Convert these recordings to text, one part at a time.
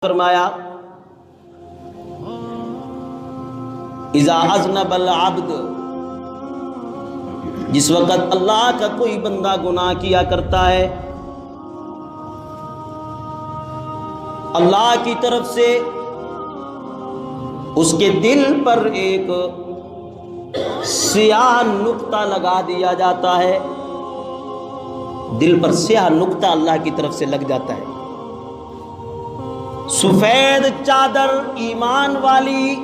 فرمایا اذا اذنب العبد، جس وقت اللہ کا کوئی بندہ گناہ کیا کرتا ہے، اللہ کی طرف سے اس کے دل پر ایک سیاہ نقطہ لگا دیا جاتا ہے، دل پر سیاہ نقطہ اللہ کی طرف سے لگ جاتا ہے۔ سفید چادر ایمان والی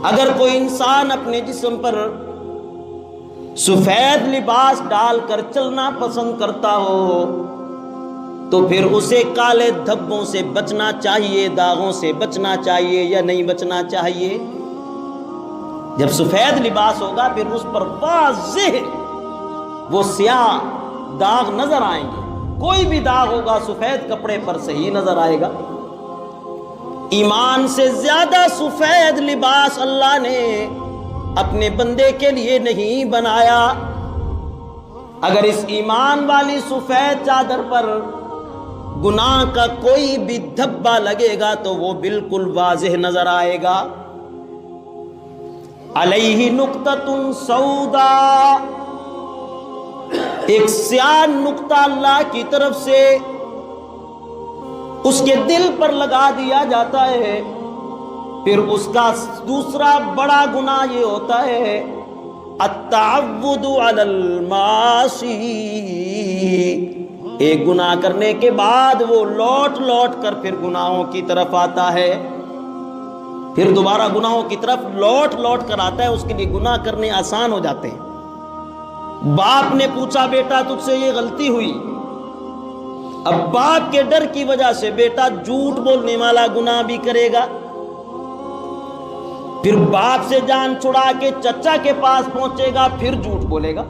اگر کوئی انسان اپنے جسم پر سفید لباس ڈال کر چلنا پسند کرتا ہو تو پھر اسے کالے دھبوں سے بچنا چاہیے، داغوں سے بچنا چاہیے یا نہیں بچنا چاہیے؟ جب سفید لباس ہوگا پھر اس پر واضح وہ سیاہ داغ نظر آئیں گے، کوئی بھی داغ ہوگا سفید کپڑے پر صحیح نظر آئے گا۔ ایمان سے زیادہ سفید لباس اللہ نے اپنے بندے کے لیے نہیں بنایا۔ اگر اس ایمان والی سفید چادر پر گناہ کا کوئی بھی دھبا لگے گا تو وہ بالکل واضح نظر آئے گا۔ علیہ نقطۃ سودا، ایک سیاہ نقطہ اللہ کی طرف سے اس کے دل پر لگا دیا جاتا ہے۔ پھر اس کا دوسرا بڑا گناہ یہ ہوتا ہے التعود علی المعاصی، ایک گناہ کرنے کے بعد وہ لوٹ لوٹ کر پھر گناہوں کی طرف آتا ہے، پھر دوبارہ گناہوں کی طرف لوٹ لوٹ کر آتا ہے، اس کے لیے گناہ کرنے آسان ہو جاتے ہیں۔ باپ نے پوچھا بیٹا تجھ سے یہ غلطی ہوئی، اب باپ کے ڈر کی وجہ سے بیٹا جھوٹ بولنے والا گناہ بھی کرے گا، پھر باپ سے جان چھڑا کے چچا کے پاس پہنچے گا، پھر جھوٹ بولے گا،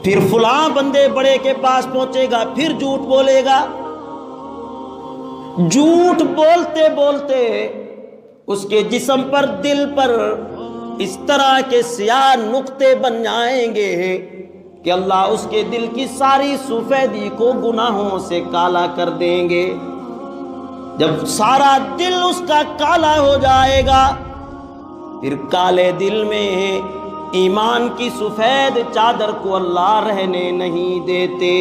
پھر فلاں بندے بڑے کے پاس پہنچے گا، پھر جھوٹ بولے گا۔ جھوٹ بولتے بولتے اس کے جسم پر، دل پر اس طرح کے سیاہ نقطے بن جائیں گے کہ اللہ اس کے دل کی ساری سفیدی کو گناہوں سے کالا کر دیں گے۔ جب سارا دل اس کا کالا ہو جائے گا پھر کالے دل میں ایمان کی سفید چادر کو اللہ رہنے نہیں دیتے،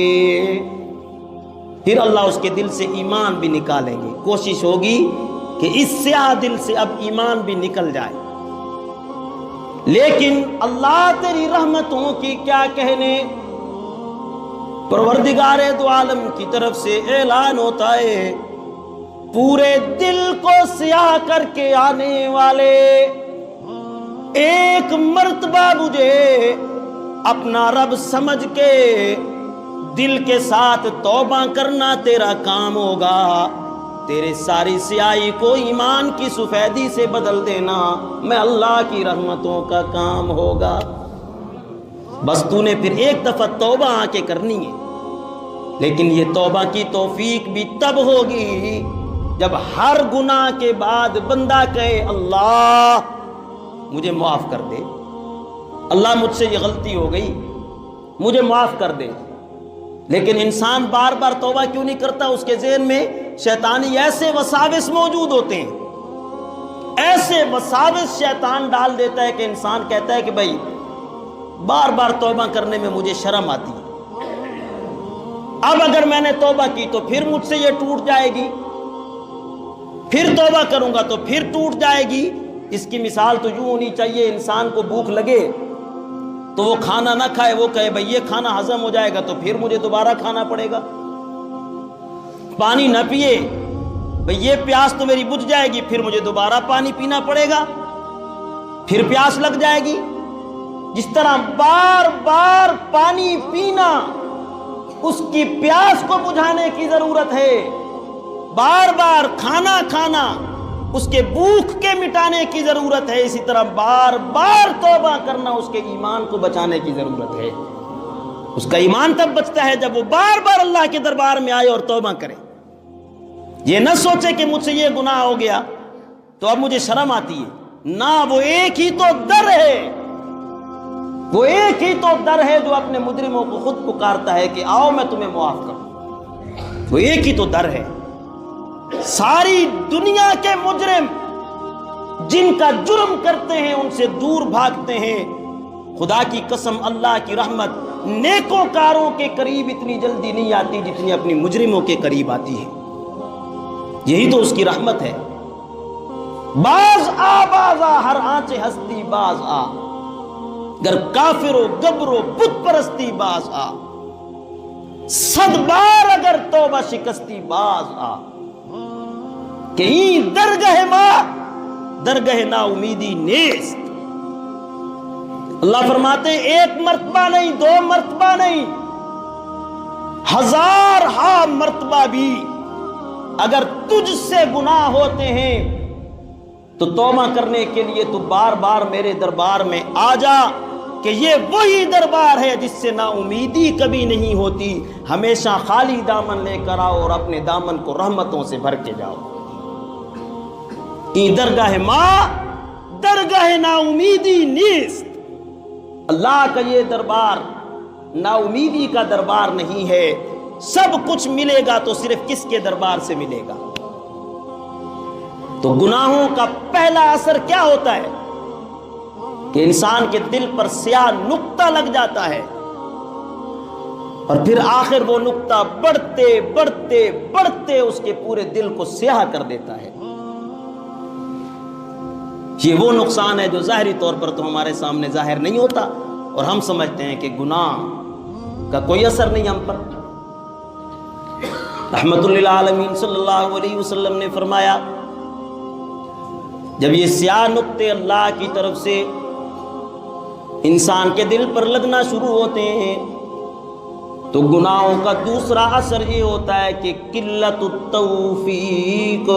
پھر اللہ اس کے دل سے ایمان بھی نکالیں گے۔ کوشش ہوگی کہ اس سیاہ دل سے اب ایمان بھی نکل جائے، لیکن اللہ تیری رحمتوں کی کیا کہنے، پروردگار دو عالم کی طرف سے اعلان ہوتا ہے پورے دل کو سیاہ کر کے آنے والے ایک مرتبہ مجھے اپنا رب سمجھ کے دل کے ساتھ توبہ کرنا تیرا کام ہوگا، تیرے ساری سیاہی کو ایمان کی سفیدی سے بدل دینا میں اللہ کی رحمتوں کا کام ہوگا۔ بس تو نے پھر ایک دفعہ توبہ آ کے کرنی ہے، لیکن یہ توبہ کی توفیق بھی تب ہوگی جب ہر گناہ کے بعد بندہ کہے اللہ مجھے معاف کر دے، اللہ مجھ سے یہ غلطی ہو گئی مجھے معاف کر دے۔ لیکن انسان بار بار توبہ کیوں نہیں کرتا؟ اس کے ذہن میں شیطانی ایسے وساوس موجود ہوتے ہیں، ایسے وساوس شیطان ڈال دیتا ہے کہ انسان کہتا ہے کہ بھائی بار بار توبہ کرنے میں مجھے شرم آتی ہے، اب اگر میں نے توبہ کی تو پھر مجھ سے یہ ٹوٹ جائے گی، پھر توبہ کروں گا تو پھر ٹوٹ جائے گی۔ اس کی مثال تو یوں ہونی چاہیے، انسان کو بھوک لگے تو وہ کھانا نہ کھائے، وہ کہے بھئی یہ کھانا ہضم ہو جائے گا تو پھر مجھے دوبارہ کھانا پڑے گا۔ پانی نہ پیے، بھئی یہ پیاس تو میری بجھ جائے گی، پھر مجھے دوبارہ پانی پینا پڑے گا، پھر پیاس لگ جائے گی۔ جس طرح بار بار پانی پینا اس کی پیاس کو بجھانے کی ضرورت ہے، بار بار کھانا کھانا اس کے بھوک کے مٹانے کی ضرورت ہے، اسی طرح بار بار توبہ کرنا اس کے ایمان کو بچانے کی ضرورت ہے۔ اس کا ایمان تب بچتا ہے جب وہ بار بار اللہ کے دربار میں آئے اور توبہ کرے، یہ نہ سوچے کہ مجھ سے یہ گناہ ہو گیا تو اب مجھے شرم آتی ہے، نہ، وہ ایک ہی تو در ہے، وہ ایک ہی تو در ہے جو اپنے مجرموں کو خود پکارتا ہے کہ آؤ میں تمہیں معاف کروں۔ وہ ایک ہی تو در ہے. ساری دنیا کے مجرم جن کا جرم کرتے ہیں ان سے دور بھاگتے ہیں. خدا کی قسم اللہ کی رحمت نیکوکاروں کے قریب اتنی جلدی نہیں آتی جتنی اپنی مجرموں کے قریب آتی ہے. یہی تو اس کی رحمت ہے. باز آ ہر آنچے ہستی باز آ، گر کافر و گبر و بت پرستی باز آ، 100 بار اگر توبہ شکستی باز آ. کہیں درگہ ماں درگہ نا امیدی نیست. اللہ فرماتے ہیں ایک مرتبہ نہیں، 2 مرتبہ نہیں، 1000 مرتبہ بھی اگر تجھ سے گناہ ہوتے ہیں تو توبہ کرنے کے لیے تو بار بار میرے دربار میں آ جا، کہ یہ وہی دربار ہے جس سے نا امیدی کبھی نہیں ہوتی. ہمیشہ خالی دامن لے کر آؤ اور اپنے دامن کو رحمتوں سے بھر کے جاؤ. ای درگاہ ماں درگاہ نا امیدی نیست. اللہ کا یہ دربار نا امیدی کا دربار نہیں ہے. سب کچھ ملے گا تو صرف کس کے دربار سے ملے گا؟ تو گناہوں کا پہلا اثر کیا ہوتا ہے کہ انسان کے دل پر سیاہ نقطہ لگ جاتا ہے، اور پھر آخر وہ نقطہ بڑھتے بڑھتے بڑھتے اس کے پورے دل کو سیاہ کر دیتا ہے. یہ وہ نقصان ہے جو ظاہری طور پر تو ہمارے سامنے ظاہر نہیں ہوتا، اور ہم سمجھتے ہیں کہ گناہ کا کوئی اثر نہیں ہم پر. رحمت للعالمین صلی اللہ علیہ وسلم نے فرمایا جب یہ سیاہ نقطے اللہ کی طرف سے انسان کے دل پر لگنا شروع ہوتے ہیں تو گناہوں کا دوسرا اثر یہ ہوتا ہے کہ قلت التوفیق،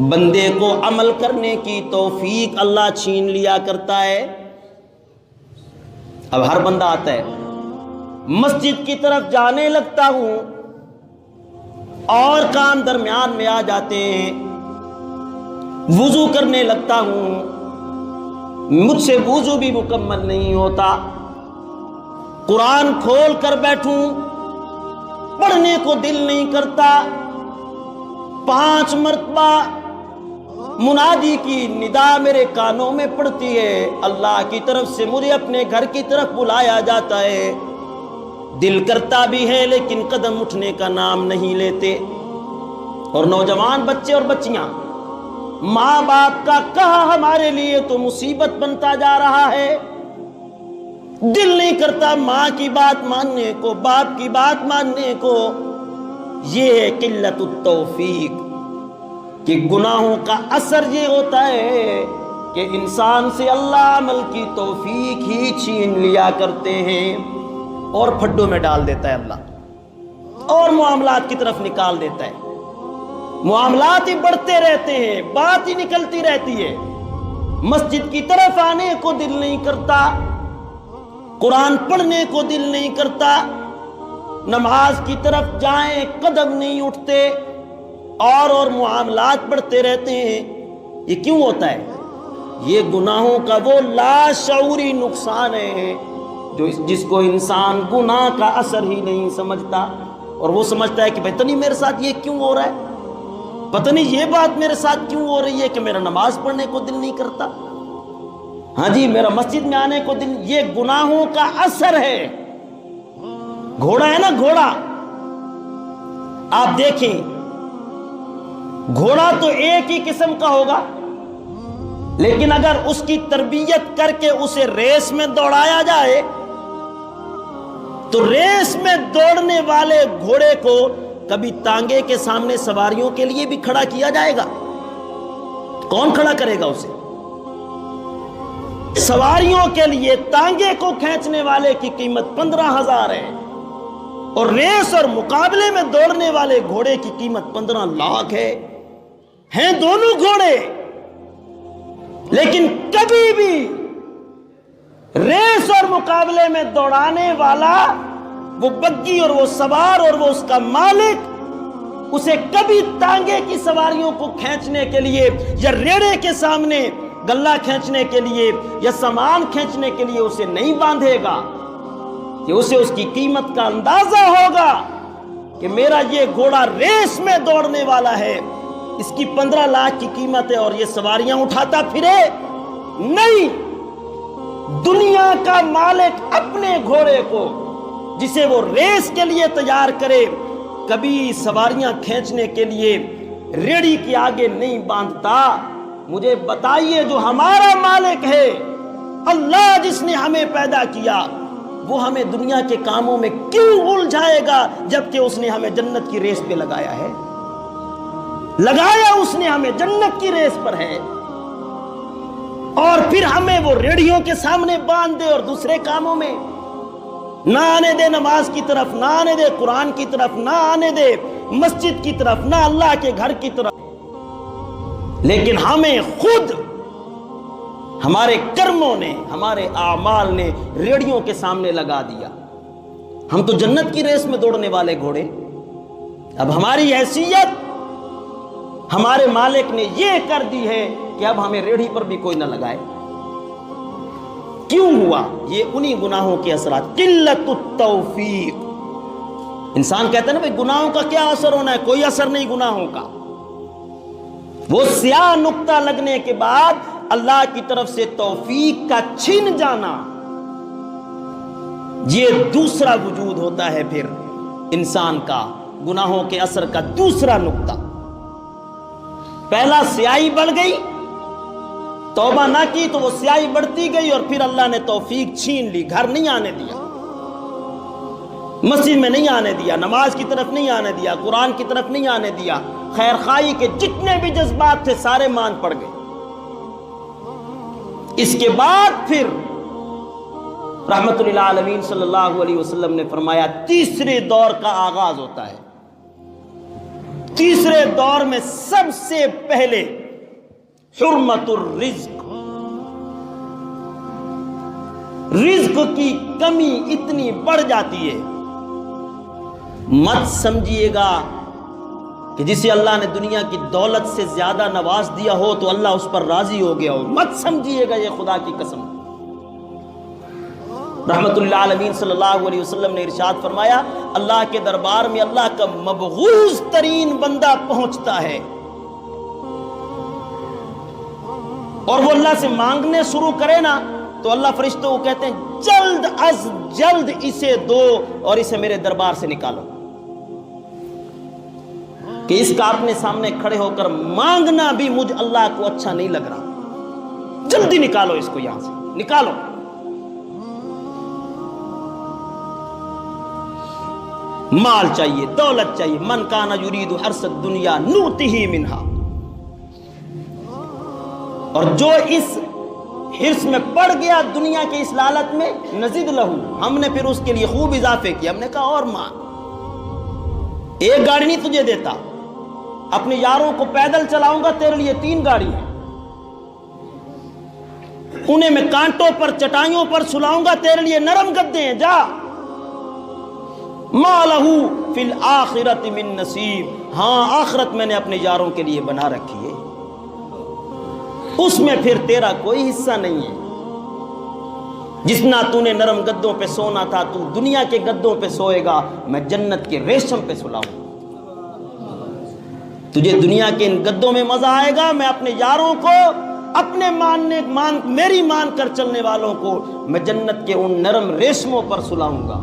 بندے کو عمل کرنے کی توفیق اللہ چھین لیا کرتا ہے. اب ہر بندہ آتا ہے، مسجد کی طرف جانے لگتا ہوں اور کام درمیان میں آ جاتے ہیں، وضو کرنے لگتا ہوں، مجھ سے وضو بھی مکمل نہیں ہوتا، قرآن کھول کر بیٹھوں پڑھنے کو دل نہیں کرتا، 5 مرتبہ منادی کی ندا میرے کانوں میں پڑتی ہے، اللہ کی طرف سے مجھے اپنے گھر کی طرف بلایا جاتا ہے، دل کرتا بھی ہے لیکن قدم اٹھنے کا نام نہیں لیتے. اور نوجوان بچے اور بچیاں، ماں باپ کا کہا ہمارے لیے تو مصیبت بنتا جا رہا ہے، دل نہیں کرتا ماں کی بات ماننے کو، باپ کی بات ماننے کو. یہ ہے قلت التوفیق کہ گناہوں کا اثر یہ ہوتا ہے کہ انسان سے اللہ عمل کی توفیق ہی چھین لیا کرتے ہیں اور پھڈوں میں ڈال دیتا ہے اللہ، اور معاملات کی طرف نکال دیتا ہے. معاملات ہی بڑھتے رہتے ہیں، بات ہی نکلتی رہتی ہے، مسجد کی طرف آنے کو دل نہیں کرتا، قرآن پڑھنے کو دل نہیں کرتا، نماز کی طرف جائیں قدم نہیں اٹھتے، اور معاملات بڑھتے رہتے ہیں. یہ کیوں ہوتا ہے؟ یہ گناہوں کا وہ لاشعوری نقصان ہے جس کو انسان گناہ کا اثر ہی نہیں سمجھتا، اور وہ سمجھتا ہے کہ پتہ نہیں میرے ساتھ یہ کیوں ہو رہا ہے، پتہ نہیں یہ بات میرے ساتھ کیوں ہو رہی ہے کہ میرا نماز پڑھنے کو دل نہیں کرتا، ہاں جی میرا مسجد میں آنے کو دل. یہ گناہوں کا اثر ہے. گھوڑا ہے نا، گھوڑا آپ دیکھیں، گھوڑا تو ایک ہی قسم کا ہوگا، لیکن اگر اس کی تربیت کر کے اسے ریس میں دوڑایا جائے تو ریس میں دوڑنے والے گھوڑے کو کبھی تانگے کے سامنے سواریوں کے لیے بھی کھڑا کیا جائے گا؟ کون کھڑا کرے گا اسے؟ سواریوں کے لیے تانگے کو کھینچنے والے کی قیمت 15,000 ہے، اور ریس اور مقابلے میں دوڑنے والے گھوڑے کی قیمت 15 لاکھ ہے. ہیں دونوں گھوڑے، لیکن کبھی بھی ریس اور مقابلے میں دوڑانے والا، وہ بگی اور وہ سوار اور وہ اس کا مالک، اسے کبھی تانگے کی سواریوں کو کھینچنے کے لیے یا ریڑے کے سامنے گلہ کھینچنے کے لیے یا سامان کھینچنے کے لیے اسے نہیں باندھے گا، کہ اسے اس کی قیمت کا اندازہ ہوگا کہ میرا یہ گھوڑا ریس میں دوڑنے والا ہے، اس کی 15 لاکھ کی قیمت ہے اور یہ سواریاں اٹھاتا پھرے؟ نہیں، دنیا کا مالک اپنے گھوڑے کو جسے وہ ریس کے لیے تیار کرے کبھی سواریاں کھینچنے کے لیے ریڑھی کے آگے نہیں باندھتا۔ مجھے بتائیے جو ہمارا مالک ہے، اللہ جس نے ہمیں پیدا کیا، وہ ہمیں دنیا کے کاموں میں کیوں الجھائے گا جبکہ اس نے ہمیں جنت کی ریس پہ لگایا ہے؟ لگایا اس نے ہمیں جنت کی ریس پر ہے، اور پھر ہمیں وہ ریڑھیوں کے سامنے باندھ دے اور دوسرے کاموں میں نہ آنے دے، نماز کی طرف نہ آنے دے، قرآن کی طرف نہ آنے دے، مسجد کی طرف نہ، اللہ کے گھر کی طرف۔ لیکن ہمیں خود ہمارے کرموں نے، ہمارے اعمال نے ریڑھیوں کے سامنے لگا دیا۔ ہم تو جنت کی ریس میں دوڑنے والے گھوڑے، اب ہماری حیثیت ہمارے مالک نے یہ کر دی ہے کہ اب ہمیں ریڑھی پر بھی کوئی نہ لگائے۔ کیوں ہوا؟ یہ انہی گناہوں کے اثرات، قلت التوفیق۔ انسان کہتا ہے نا بھئی گناہوں کا کیا اثر ہونا ہے؟ کوئی اثر نہیں گناہوں کا۔ وہ سیاہ نقطہ لگنے کے بعد اللہ کی طرف سے توفیق کا چھن جانا، یہ دوسرا وجود ہوتا ہے پھر انسان کا گناہوں کے اثر کا دوسرا نقطہ۔ پہلا سیاہی بڑھ گئی، توبہ نہ کی تو وہ سیاہی بڑھتی گئی، اور پھر اللہ نے توفیق چھین لی، گھر نہیں آنے دیا، مسجد میں نہیں آنے دیا، نماز کی طرف نہیں آنے دیا، قرآن کی طرف نہیں آنے دیا، خیر خواہی کے جتنے بھی جذبات تھے سارے مان پڑ گئے۔ اس کے بعد پھر رحمت للعالمین صلی اللہ علیہ وسلم نے فرمایا تیسرے دور کا آغاز ہوتا ہے۔ تیسرے دور میں سب سے پہلے حرمت الرزق، رزق کی کمی اتنی بڑھ جاتی ہے، مت سمجھیے گا کہ جسے اللہ نے دنیا کی دولت سے زیادہ نواز دیا ہو تو اللہ اس پر راضی ہو گیا ہو، مت سمجھیے گا، یہ خدا کی قسم۔ رحمت اللہ عالمین صلی اللہ علیہ وسلم نے ارشاد فرمایا اللہ کے دربار میں اللہ کا مبغوض ترین بندہ پہنچتا ہے، اور وہ اللہ سے مانگنے شروع کرے نا تو اللہ فرشتوں کو کہتے ہیں جلد از جلد اسے دو اور اسے میرے دربار سے نکالو، کہ اس کا اپنے سامنے کھڑے ہو کر مانگنا بھی مجھ اللہ کو اچھا نہیں لگ رہا، جلدی نکالو اس کو یہاں سے، نکالو۔ مال چاہیے، دولت چاہیے، من کانا یرید حرث الدنیا نؤتہ منہا، اور جو اس حرص میں پڑ گیا دنیا کے اس لالچ میں نزید لہو، ہم نے پھر اس کے لیے خوب اضافے کیا، ہم نے کہا اور مانگ، ایک گاڑی نہیں تجھے دیتا، اپنے یاروں کو پیدل چلاؤں گا تیرے لیے 3 گاڑی ہیں، انہیں میں کانٹوں پر چٹائیوں پر سلاؤں گا تیرے لیے نرم گدے ہیں، جا۔ ما لہو فی الآخرۃ من نصیب، ہاں آخرت میں نے اپنے یاروں کے لیے بنا رکھی ہے، اس میں پھر تیرا کوئی حصہ نہیں ہے، جتنا تو نے نرم گدوں پہ سونا تھا تو دنیا کے گدوں پہ سوئے گا، میں جنت کے ریشم پہ سلاؤں، تجھے دنیا کے ان گدوں میں مزہ آئے گا، میں اپنے یاروں کو، اپنے میری مان کر چلنے والوں کو میں جنت کے ان نرم ریشموں پر سلاؤں گا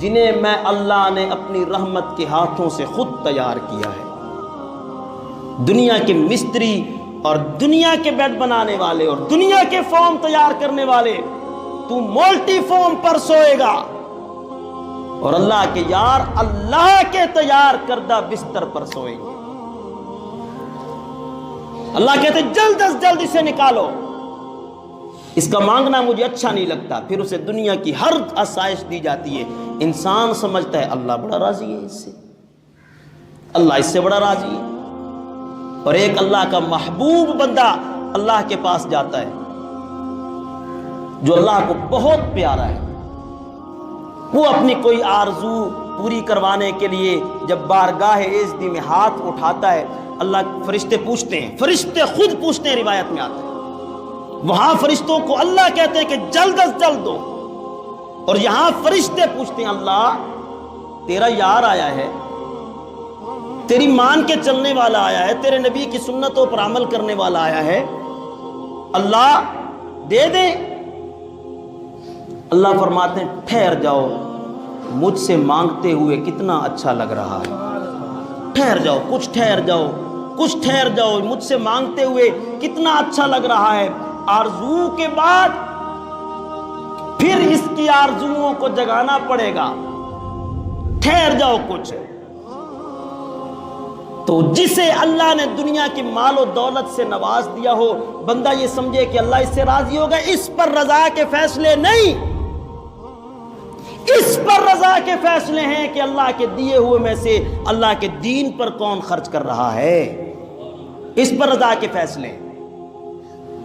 جنہیں میں اللہ نے اپنی رحمت کے ہاتھوں سے خود تیار کیا ہے۔ دنیا کے مستری اور دنیا کے بیڈ بنانے والے اور دنیا کے فارم تیار کرنے والے، تو مولٹی فارم پر سوئے گا، اور اللہ کے یار اللہ کے تیار کردہ بستر پر سوئیں گے۔ اللہ کہتے جلد از جلد اسے نکالو، اس کا مانگنا مجھے اچھا نہیں لگتا، پھر اسے دنیا کی ہر آسائش دی جاتی ہے، انسان سمجھتا ہے اللہ بڑا راضی ہے اس سے، اللہ اس سے بڑا راضی ہے، اور ایک اللہ کا محبوب بندہ اللہ کے پاس جاتا ہے جو اللہ کو بہت پیارا ہے، وہ اپنی کوئی آرزو پوری کروانے کے لیے جب بارگاہ عزت میں ہاتھ اٹھاتا ہے، اللہ فرشتے پوچھتے ہیں، فرشتے خود پوچھتے ہیں، روایت میں آتا ہے وہاں فرشتوں کو اللہ کہتے ہیں کہ جلد از جلد دو، اور یہاں فرشتے پوچھتے ہیں اللہ تیرا یار آیا ہے، تیری مان کے چلنے والا آیا ہے، تیرے نبی کی سنتوں پر عمل کرنے والا آیا ہے، اللہ دے دے۔ اللہ فرماتے ہیں ٹھہر جاؤ، مجھ سے مانگتے ہوئے کتنا اچھا لگ رہا ہے، ٹھہر جاؤ، کچھ ٹھہر جاؤ، کچھ ٹھہر جاؤ، مجھ سے مانگتے ہوئے کتنا اچھا لگ رہا ہے۔ آرزو کے بعد پھر اس کی آرزوؤں کو جگانا پڑے گا، ٹھہر جاؤ کچھ۔ تو جسے اللہ نے دنیا کی مال و دولت سے نواز دیا ہو، بندہ یہ سمجھے کہ اللہ اس سے راضی ہوگا، اس پر رضا کے فیصلے نہیں، اس پر رضا کے فیصلے ہیں کہ اللہ کے دیے ہوئے میں سے اللہ کے دین پر کون خرچ کر رہا ہے، اس پر رضا کے فیصلے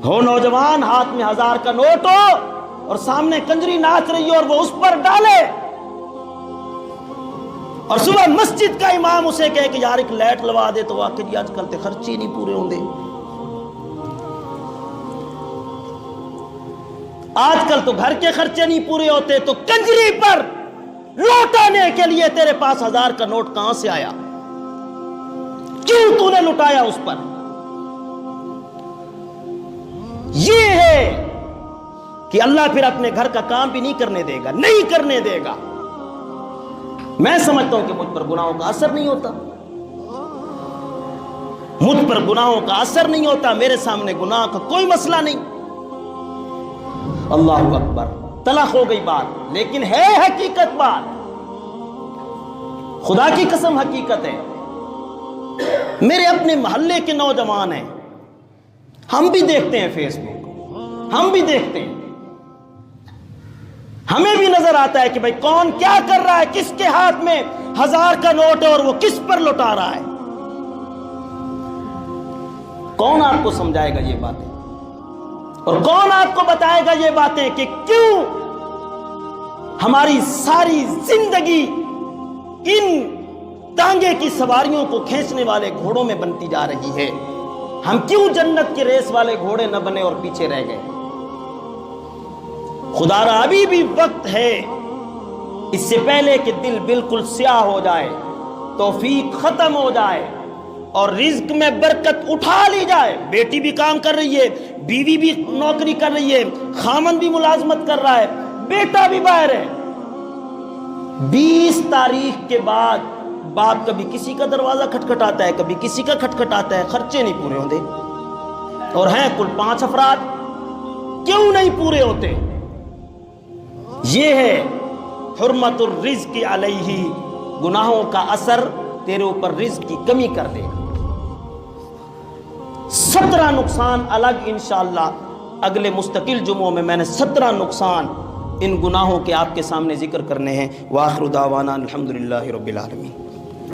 ہو۔ نوجوان ہاتھ میں 1000 کا نوٹ ہو اور سامنے کنجری ناچ رہی ہو اور وہ اس پر ڈالے، اور صبح مسجد کا امام اسے کہے کہ یار ایک لائٹ لوا دے، تو واقعی جی آج کل تے خرچی نہیں پورے ہوں دے، آج کل تو گھر کے خرچے نہیں پورے ہوتے، تو کنجری پر لوٹانے کے لیے تیرے پاس 1000 کا نوٹ کہاں سے آیا؟ کیوں تو نے لٹایا اس پر؟ یہ ہے کہ اللہ پھر اپنے گھر کا کام بھی نہیں کرنے دے گا، نہیں کرنے دے گا۔ میں سمجھتا ہوں کہ مجھ پر گناہوں کا اثر نہیں ہوتا، مجھ پر گناہوں کا اثر نہیں ہوتا، میرے سامنے گناہ کا کوئی مسئلہ نہیں۔ اللہ اکبر، تلخ ہو گئی بات، لیکن ہے حقیقت بات، خدا کی قسم حقیقت ہے۔ میرے اپنے محلے کے نوجوان ہیں، ہم بھی دیکھتے ہیں فیس بک، ہم بھی دیکھتے ہیں، ہمیں بھی نظر آتا ہے کہ بھئی کون کیا کر رہا ہے، کس کے ہاتھ میں 1000 کا نوٹ ہے اور وہ کس پر لوٹا رہا ہے۔ کون آپ کو سمجھائے گا یہ باتیں، اور کون آپ کو بتائے گا یہ باتیں کہ کیوں ہماری ساری زندگی ان ٹانگے کی سواریوں کو کھینچنے والے گھوڑوں میں بنتی جا رہی ہے؟ ہم کیوں جنت کے ریس والے گھوڑے نہ بنے اور پیچھے رہ گئے؟ خدا را ابھی بھی وقت ہے، اس سے پہلے کہ دل بالکل سیاہ ہو جائے، توفیق ختم ہو جائے اور رزق میں برکت اٹھا لی جائے۔ بیٹی بھی کام کر رہی ہے، بیوی بھی نوکری کر رہی ہے، خامن بھی ملازمت کر رہا ہے، بیٹا بھی باہر ہے۔ 20 تاریخ کے بعد باپ کبھی کسی کا دروازہ کھٹکھٹاتا ہے، کبھی کسی کا کھٹکھٹاتا ہے، خرچے نہیں پورے ہوتے، اور ہیں کل 5 افراد، کیوں نہیں پورے ہوتے؟ یہ ہے حرمت الرزق علیہ، گناہوں کا اثر تیرے اوپر رزق کی کمی کر دے گا۔ 17 نقصان الگ انشاءاللہ اگلے مستقل جمعوں میں نے 17 نقصان ان گناہوں کے آپ کے سامنے ذکر کرنے ہیں۔ وآخر دعوانا الحمدللہ رب العالمین۔